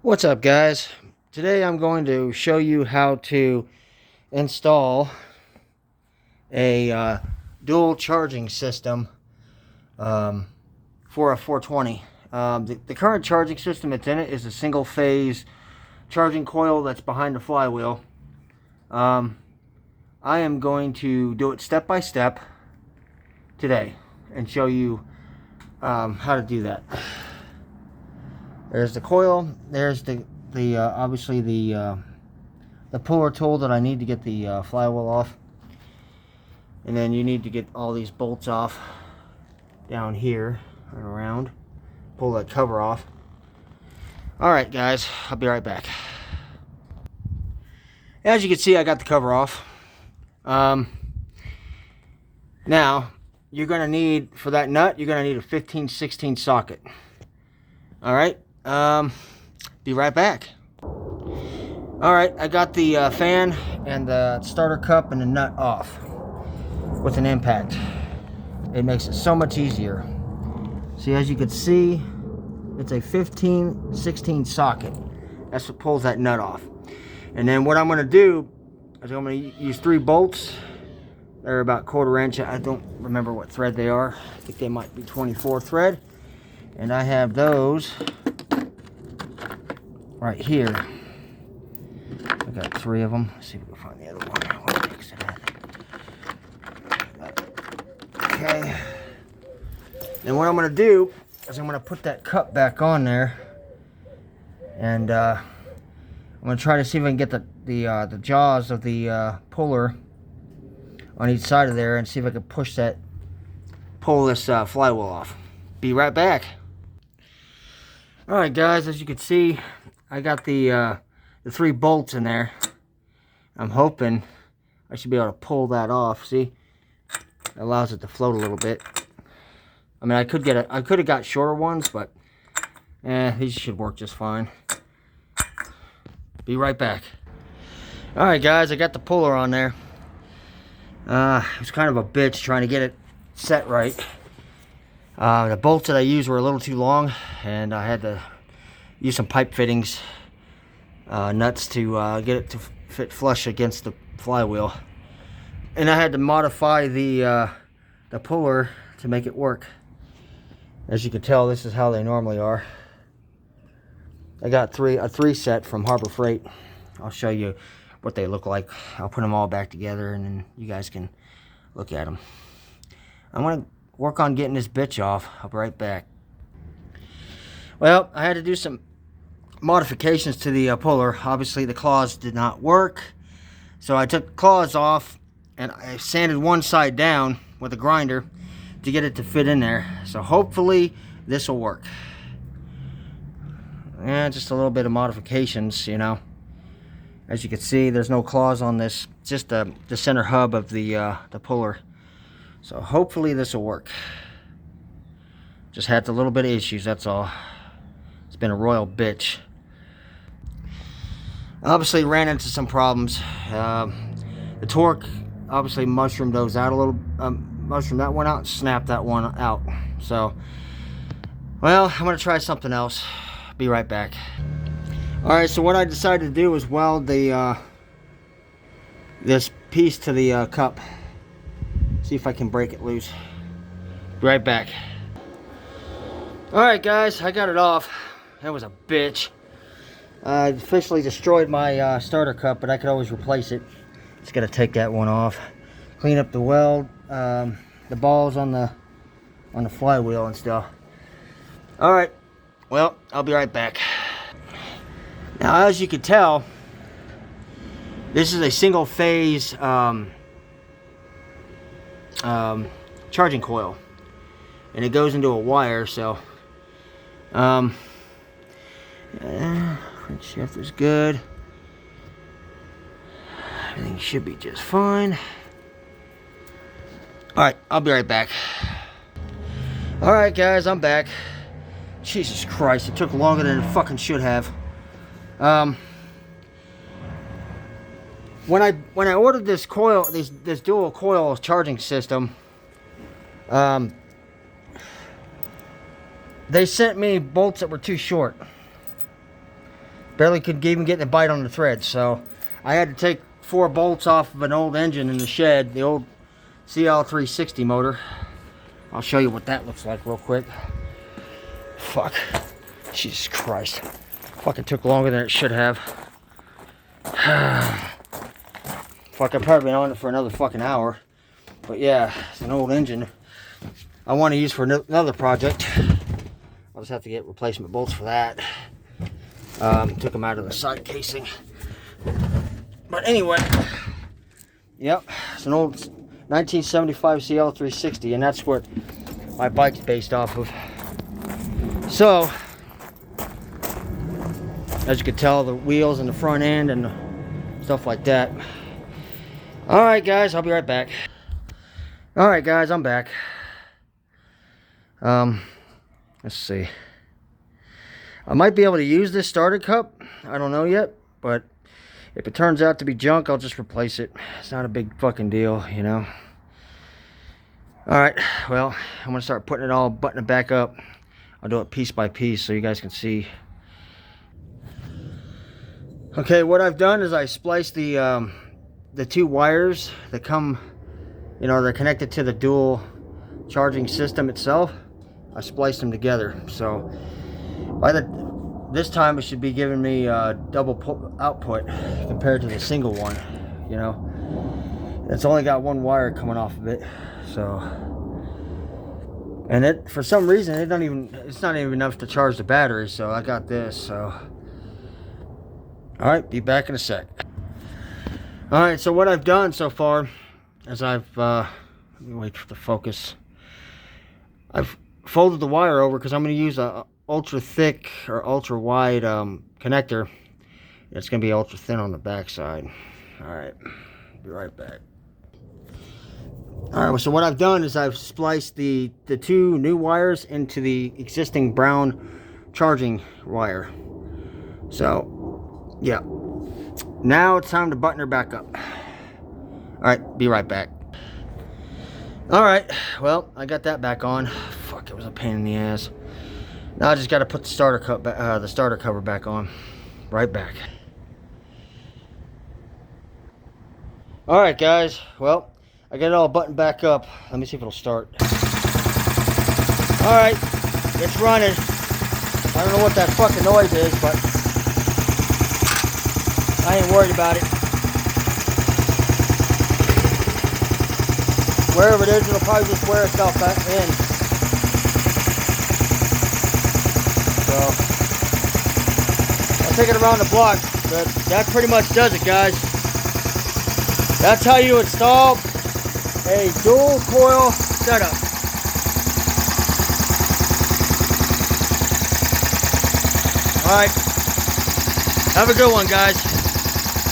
What's up, guys? Today I'm going to show you how to install a dual charging system for a 420. The current charging system that's in it is a single phase charging coil that's behind the flywheel. I am going to do it step by step today and show you how to do that. There's the coil. There's the obviously the puller tool that I need to get the flywheel off, and then you need to get all these bolts off down here and around. Pull that cover off. All right, guys, I'll be right back. As you can see, I got the cover off. Now you're gonna need, for that nut, you're gonna need a 15/16 socket. All right. Be right back. Alright, I got the fan and the starter cup and the nut off with an impact. It makes it so much easier. See, as you can see, it's a 15/16 socket. That's what pulls that nut off. And then what I'm going to do is I'm going to use 3 bolts. They're about 1/4 inch. I don't remember what thread they are. I think they might be 24 thread. And I have those right here. I got 3 of them. Let's see if we can find the other one. What next to that? Okay. And what I'm going to do is I'm going to put that cup back on there, and I'm going to try to see if I can get the jaws of the puller on each side of there, and see if I can pull this flywheel off. Be right back. All right, guys. As you can see, I got the 3 bolts in there. I'm hoping I should be able to pull that off. See, it allows it to float a little bit. I mean, I could have got shorter ones, but these should work just fine. Be right back. All right, guys, I got the puller on there. It was kind of a bitch trying to get it set right. The bolts that I used were a little too long, and I had to use some pipe fittings, nuts to get it to fit flush against the flywheel. And I had to modify the puller to make it work. As you can tell, this is how they normally are. I got a 3 set from Harbor Freight. I'll show you what they look like. I'll put them all back together, and then you guys can look at them. I want to work on getting this bitch off. I'll be right back. Well, I had to do some modifications to the puller. Obviously, the claws did not work, so I took the claws off and I sanded one side down with a grinder to get it to fit in there. So hopefully this will work. And just a little bit of modifications, you know. As you can see, there's no claws on this, just the center hub of the puller. So hopefully this will work. Just had a little bit of issues, that's all. It's been a royal bitch. Obviously ran into some problems. The torque obviously mushroomed those out a little. Mushroomed that one out and snapped that one out. So, well, I'm gonna try something else. Be right back. All right, so what I decided to do was weld the this piece to the cup. See if I can break it loose. Be right back. All right, guys, I got it off. That was a bitch. I officially destroyed my starter cup, but I could always replace it. Just gotta take that one off, clean up the weld, the balls on the flywheel and stuff. All right, well, I'll be right back. Now, as you can tell, this is a single phase charging coil, and it goes into a wire. So front shift is good. Everything should be just fine. All right, I'll be right back. All right, guys, I'm back. Jesus Christ, it took longer than it fucking should have. When I ordered this coil, this dual coil charging system, they sent me bolts that were too short. Barely could even get the bite on the thread. So I had to take 4 bolts off of an old engine in the shed, the old CL360 motor. I'll show you what that looks like real quick. Fuck. Jesus Christ. Fucking took longer than it should have. Fuck, I've probably been on it for another fucking hour. But yeah, it's an old engine I want to use for another project. I'll just have to get replacement bolts for that. Took them out of the side casing. But anyway, yep, it's an old 1975 CL360, and that's what my bike's based off of. So, as you can tell, the wheels and the front end and stuff like that. Alright guys, I'll be right back. Alright guys, I'm back. Let's see. I might be able to use this starter cup. I don't know yet, but if it turns out to be junk, I'll just replace it. It's not a big fucking deal, you know. Alright, well, I'm going to start putting it all, buttoning it back up. I'll do it piece by piece so you guys can see. Okay, what I've done is I spliced the 2 wires that come, you know, they're connected to the dual charging system itself. I spliced them together. So by this time it should be giving me double output compared to the single one, you know. It's only got 1 wire coming off of it. So, and it, for some reason, it's not even enough to charge the battery. So I got this. So, all right, be back in a sec. All right, so what I've done so far is I've let me wait for the focus. I've folded the wire over because I'm going to use a ultra thick or ultra wide connector. It's going to be ultra thin on the back side. All right, be right back. All right, so what I've done is I've spliced the 2 new wires into the existing brown charging wire. So, yeah. Now it's time to button her back up. All right, be right back. All right, well, I got that back on. Fuck, it was a pain in the ass. Now I just got to put the starter cover back on. Right back. All right, guys. Well, I got it all buttoned back up. Let me see if it'll start. All right, it's running. I don't know what that fucking noise is, but I ain't worried about it. Wherever it is, it'll probably just wear itself back in. So, I'll take it around the block, but that pretty much does it, guys. That's how you install a dual coil setup. Alright, have a good one, guys.